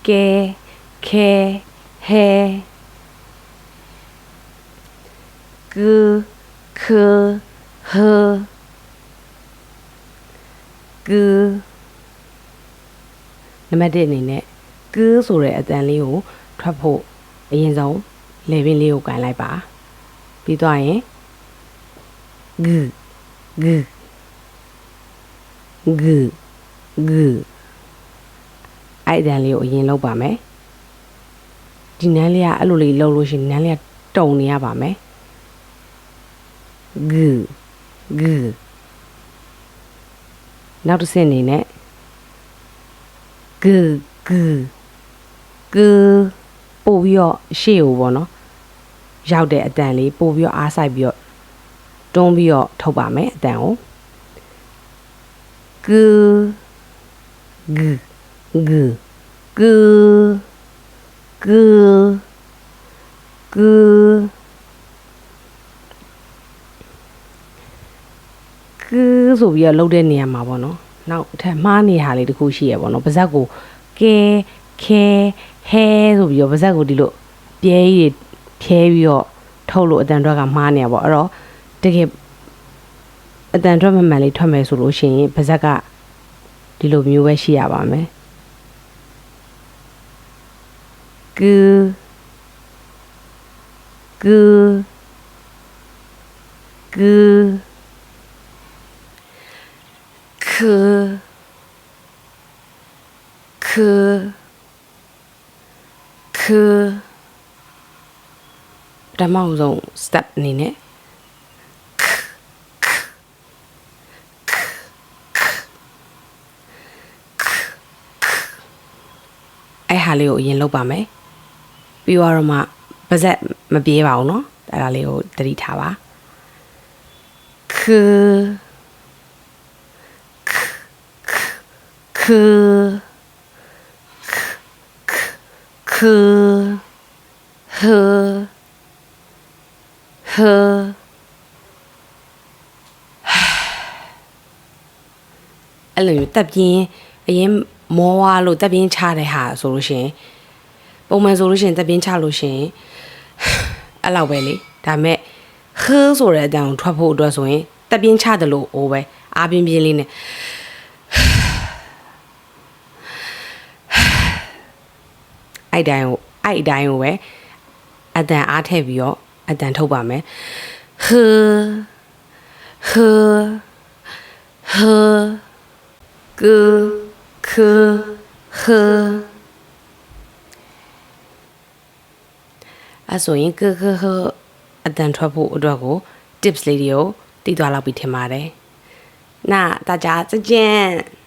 ke ke he gu ku hu gu နံပါတ်1အနေနဲ့ကူးဆိုတဲ့အတန်လေးကိုထွက်ဖို့အရင်ဆုံးလေပင်လေးကိုကင်လိုက်ပါပြီးတော့ရင်ဂူဂူဂူဂူအဲ့အတန်လေးကိုအရင်လုပ်ပါမယ်ဒီနန်းလေးကအဲ့လိုလေးလုပ်လို့ရှိရင်နန်းလေးကတုံနေရပါမယ်ဂူဂူနောက်တစ်ဆင့်အနေနဲ့ဂူဂူဂူပို့ပြီးတော့ရှေ့ကိုပေါ့နော်ရောက်တဲ့အတန်လေးပို့ပြီးတော့အားဆိုင်ပြီးတော့တွန်းပြီးတော့ထုတ်ပါမယ်အတန်ကိုဂူဂူဂူဂူဂူဂူဂူဆိုပြီးတော့လှုပ်တဲ့နေရာမှာပေါ့နော်နောက်ထပ်မှားနေဟာလေးတစ်ခုရှိရပေါ့နော်ပါဇက်ကိုကဲခဲဟဲဆိုပြီးတော့ပါဇက်ကိုဒီလိုပြဲကြီးဖြဲပြီးတော့ထုတ်လို့အတန်အတွက်ကမှားနေရပေါ့အဲ့တော့တကယ်အတန်အတွက်မှန်မှန်လေးထွက်မယ်ဆိုလို့ရှိရင်ပါဇက်ကဒီလိုမျိုးပဲရှိရပါမယ်ကူကူကူခုခုခုပထမဆုံး step အနေနဲ့အဲ့ဟာလေးကိုအရင်လုပ်ပါမယ်ပြီးတော့မှပါဇက်မပြေးပါဘူးเนาะအဲ့ဒါလေးကိုသတိထားပါခုခုခုဟဟအဲ့လိုတက်ပြင်းအရင်မောဝါလို့တက်ပြင်းချတဲ့ဟာဆိုလို့ရှိရင်ပုံမှန်ဆိုလို့ရှိရင်တက်ပြင်းချလို့ရှိရင်အဲ့လောက်ပဲလေဒါမဲ့ဟဆိုတဲ့အတန်ကိုထွက်ဖို့အတွက်ဆိုရင်တက်ပြင်းချတယ်လို့အိုးပဲအားပြင်းပြင်းလေးနဲ့အဲ့တိုင်းကိုပဲအတန်အားထည့်ပြီးတော့အတန်ထုတ်ပါမယ်ဟဟဟကူခုဟအဆိုရင်ကူခုဟအတန်ထွက်ဖို့အတွက်ကို tips လေးတွေကိုသိသွားလောက်ပြီးထင်ပါတယ်那大家再见